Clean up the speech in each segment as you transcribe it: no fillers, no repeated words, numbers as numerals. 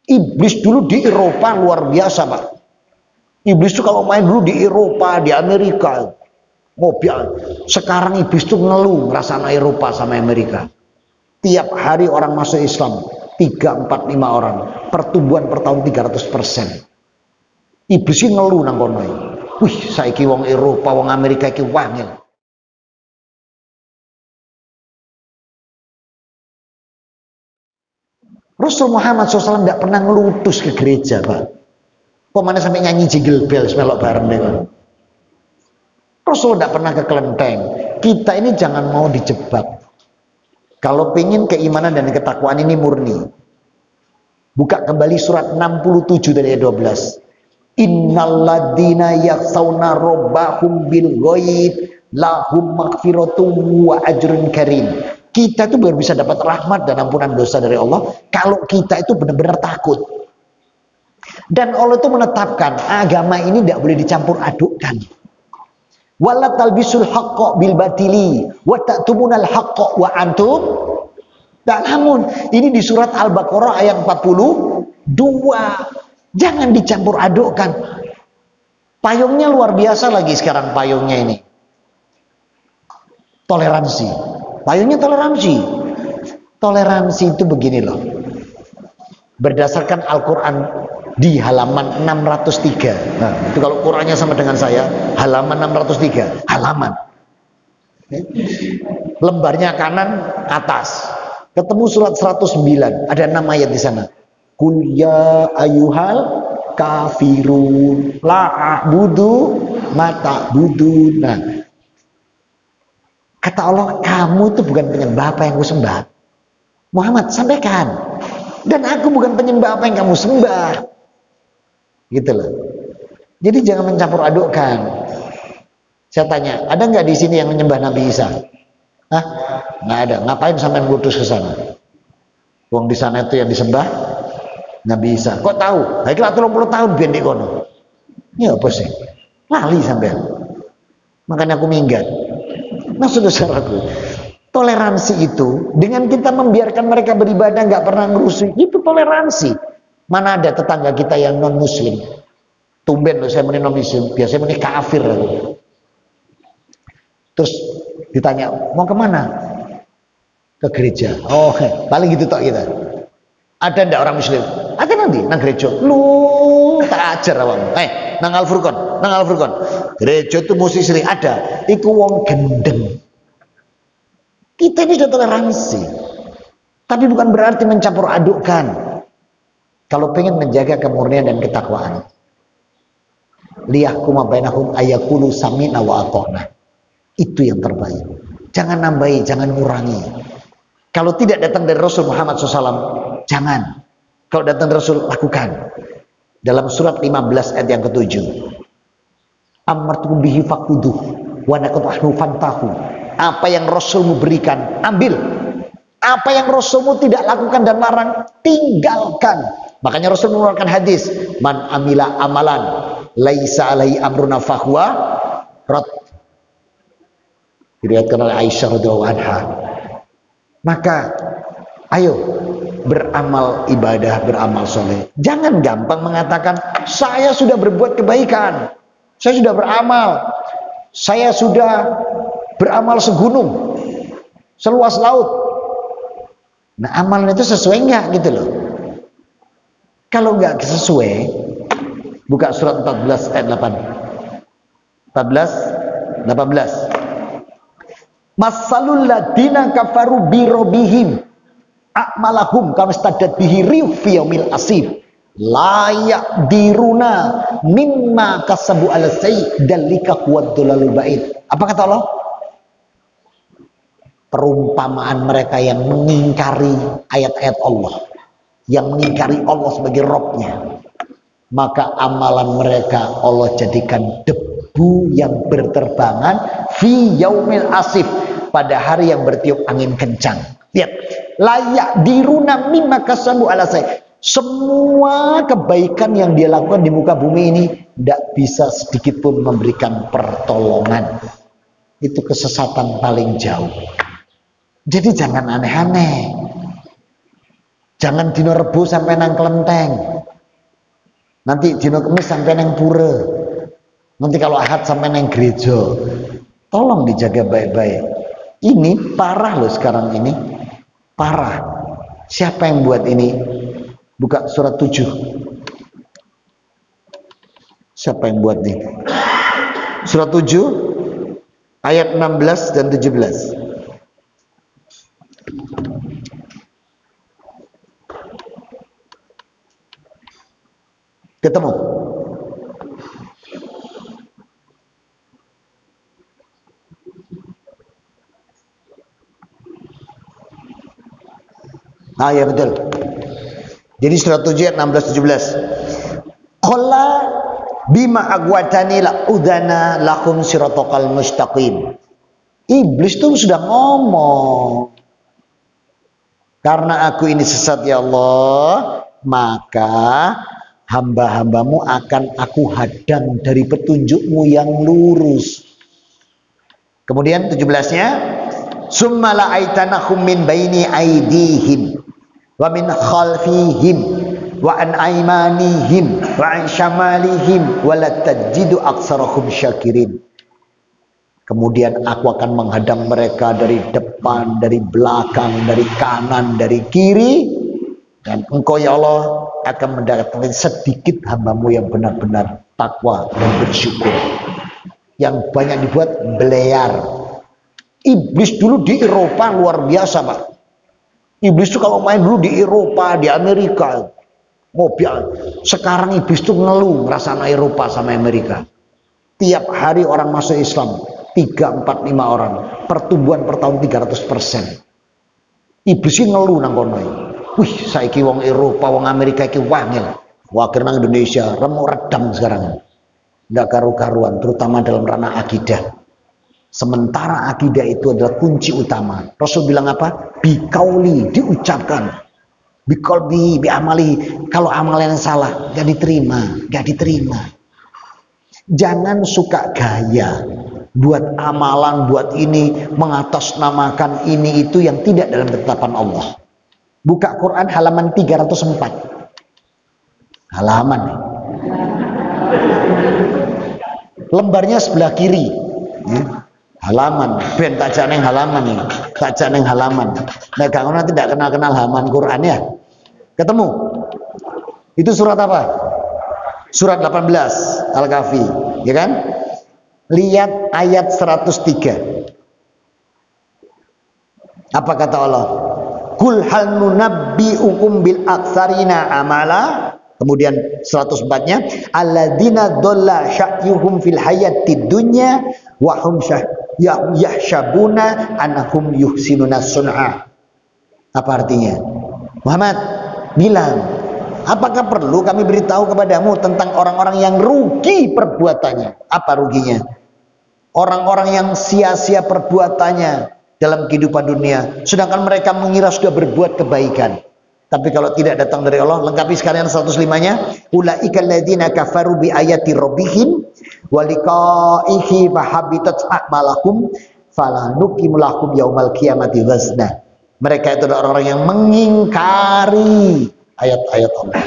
Iblis dulu di Eropa luar biasa, Pak. Iblis itu kalau main dulu di Eropa, di Amerika, mobil. Sekarang iblis itu ngeluh ngerasa Eropa sama Amerika. Tiap hari orang masuk Islam 3, 4, 5 orang, pertumbuhan per tahun 300%. Iblis ini ngeluh nang kono. Wih, saiki wong Eropa, wong Amerika iki wangil. Rasul Muhammad SAW tidak pernah ngelutus ke gereja, Pak. Pemana sampai nyanyi jingle bells melok bareng dengan. Rasul tidak pernah ke kelenteng. Kita ini jangan mau dijebak. Kalau pengen keimanan dan ketakwaan ini murni, buka kembali surat 67 dari ayat 12. Innalladzina yakhshawna rabbahum bil ghaib lahum maghfiratun wa ajrun karim. Kita itu baru bisa dapat rahmat dan ampunan dosa dari Allah kalau kita itu benar-benar takut. Dan Allah itu menetapkan agama ini tidak boleh dicampur adukkan. Wala talbisul haqqa bil batili wa ta'tumunal haqqa wa antum ta'lamun. Ini di surat Al-Baqarah ayat 42. Jangan dicampur adukkan. Payungnya luar biasa lagi sekarang payungnya ini. Toleransi. Payungnya toleransi. Toleransi itu begini loh. Berdasarkan Al-Quran di halaman 603. Nah, itu kalau Qurannya sama dengan saya, halaman 603. Halaman. Lembarnya kanan atas. Ketemu surat 109. Ada 6 ayat di sana. Qul ya ayyuhal kafirun la a'budu ma ta'budun. Nah, kata Allah, kamu itu bukan penyembah apa yang aku sembah. Muhammad, sampaikan. Dan aku bukan penyembah apa yang kamu sembah. Gitu loh. Jadi jangan mencampur adukkan. Saya tanya, ada nggak di sini yang menyembah Nabi Isa? Hah? Nggak ada. Ngapain sampai ngutus ke sana? Wong di sana itu yang disembah Nabi Isa. Kok tahu? Baiklah 30 tahun biar di kono. Ya apa sih? Lali sampai. Makanya aku minggat. Maksud saudaraku, toleransi itu dengan kita membiarkan mereka beribadah nggak pernah ngerusuh, itu toleransi. Mana ada tetangga kita yang non muslim, tumben loh saya meni non muslim, biasanya meni kafir aku. Terus ditanya mau kemana? Ke gereja. Oh, paling gitu tok kita. Ada ndak orang muslim? Ada nanti nang gereja. Lu tak ajar awam. Nang Al-Furqan. Gereja itu mesti sering ada. Iku wong gendeng. Kita ini sudah toleransi. Tapi bukan berarti mencampur adukkan. Kalau pengen menjaga kemurnian dan ketakwaan. Liyahkuma bainahum ayaqulu sami'na wa ata'na. Itu yang terbaik. Jangan nambahi, jangan ngurangi. Kalau tidak datang dari Rasul Muhammad SAW, jangan. Kalau datang dari Rasul, lakukan. Dalam surat 15 ayat yang ke-7. Amartukum bihi faquduh wa naqatahnu fantahu. Apa yang Rasulmu berikan, ambil. Apa yang Rasulmu tidak lakukan dan larang, tinggalkan. Makanya Rasul mengeluarkan hadis, man amila amalan laisa alaihi amruna fahuwa rad. Diriwayatkan oleh Aisyah radhiyallahu anha. Maka ayo beramal ibadah, beramal soleh. Jangan gampang mengatakan saya sudah berbuat kebaikan, saya sudah beramal, saya sudah beramal segunung, seluas laut. Nah, amalan itu sesuai enggak gitu loh. Kalau enggak sesuai, buka surat 14 ayat 8. 14 18. Masalul ladina kafaru bi rabbihim a'malahum kamastadat bihi rih fi yaumil asif la yaqdiruna mimma kasabu ala sayy dalika huwad dalalul ba'id. Apa kata Allah? Perumpamaan mereka yang mengingkari ayat-ayat Allah, yang mengingkari Allah sebagai Rabb-nya, maka amalan mereka Allah jadikan debu yang berterbangan fi yaumil asif, pada hari yang bertiup angin kencang. Lihat, layak diruna mimma kasabu ala say. Semua kebaikan yang dia lakukan di muka bumi ini tidak bisa sedikit pun memberikan pertolongan. Itu kesesatan paling jauh. Jadi jangan aneh-aneh. Jangan dino Rebo sampai nang kelenteng. Nanti dino Kemis sampai nang pura. Nanti kalau Ahad sampai nang gereja. Tolong dijaga baik-baik. Ini parah loh sekarang ini. Parah. Siapa yang buat ini? Buka surat 7. Siapa yang buat nih? Surat 7 ayat 16 dan 17. Ketemu? Ah ya betul. Jadi surat 7 ayat 16-17. Qala bima agwatani la udana lakum siratal mustaqim. Iblis tuh sudah ngomong, karena aku ini sesat ya Allah, maka hamba-hambamu akan aku hadang dari petunjukmu yang lurus. Kemudian 17-nya, summa la'aitanahum min baini aidihim wa min khalfihim wa an aymanihim wa an syamalihim wa la tajidu aktsarahum syakirin. Kemudian aku akan menghadang mereka dari depan, dari belakang, dari kanan, dari kiri. Dan engkau ya Allah akan mendatangkan sedikit hambamu yang benar-benar takwa dan bersyukur. Yang banyak dibuat belear. Iblis dulu di Eropa luar biasa Pak. Iblis itu kalau main dulu di Eropa, di Amerika, mobil. Sekarang iblis itu ngeluh ngerasa Eropa sama Amerika. Tiap hari orang masuk Islam 3, 4, 5 orang, pertumbuhan per tahun 300%. Iblis ini ngeluh nang kono. Wih, saiki wong Eropa, wong Amerika iki wangil. Wakil nang Indonesia remuk redam sekarang. Enggak karu-karuan, terutama dalam ranah akidah. Sementara akidah itu adalah kunci utama. Rasul bilang apa? Bikauli, diucapkan. Bikolbi, biamali. Kalau amalan yang salah, gak diterima, gak diterima. Jangan suka gaya. Buat amalan, buat ini, mengatasnamakan ini itu yang tidak dalam ketetapan Allah. Buka Quran halaman 304. Halaman. Lembarnya sebelah kiri. Halaman. Ben tak janeng halaman nih. Tak janeng halaman. Nah, kalau nanti tidak kenal-kenal halaman Quran ya. Ketemu. Itu surat apa? Surat 18 Al-Kahfi, ya kan? Lihat ayat 103. Apa kata Allah? Kul hal nunabbi'ukum bil aktsarina amala. Kemudian 104-nya, alladzina dhalla sya'yuhum fil hayatid dunya wa hum yahsyabuna annahum yuhsinuna sun'a. Apa artinya? Muhammad bilang, apakah perlu kami beritahu kepadamu tentang orang-orang yang rugi perbuatannya? Apa ruginya? Orang-orang yang sia-sia perbuatannya dalam kehidupan dunia, sedangkan mereka mengira sudah berbuat kebaikan. Tapi kalau tidak datang dari Allah, lengkapi sekalian 105-nya. Ulaika alladziina kafaru bi ayati rabbihim wa liqa'ihi fa habitat a'malahum fala nuqimu lahum yaumal qiyamati wazna. Mereka itu adalah orang-orang yang mengingkari ayat-ayat Allah.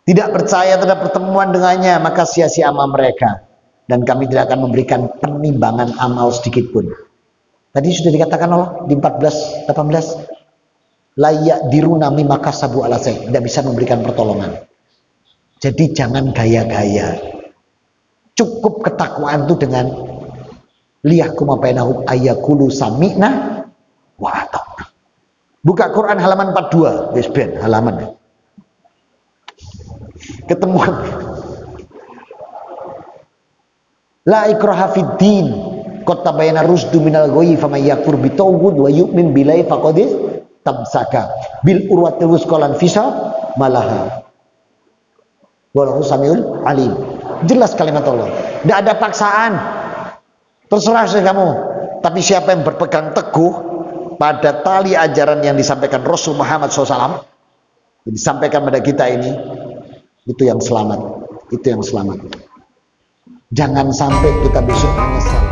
Tidak percaya terhadap pertemuan dengannya, maka sia-sia amal mereka. Dan kami tidak akan memberikan penimbangan amal sedikit pun. Tadi sudah dikatakan Allah di 14, 18. Layak dirunami maka sabu alasai. Tidak bisa memberikan pertolongan. Jadi jangan gaya-gaya. Cukup ketakwaan itu dengan liyahkum bainahum ayyakulu sami'na wa ata'na. Buka Quran halaman 42. Wis ben halaman. Ketemuan. La ikraha fid din. Qad tabayyana rusdu minal ghayyi faman yakfur bitawhid wa yu'min billahi faqad tamsaka bil urwatil wusqa fisa malaha. Wallahu samiul alim. Jelas kalimat Allah. Tidak ada paksaan. Terserah sih kamu. Tapi siapa yang berpegang teguh pada tali ajaran yang disampaikan Rasul Muhammad SAW, yang disampaikan pada kita ini, itu yang selamat. Itu yang selamat. Jangan sampai kita besok menyesal.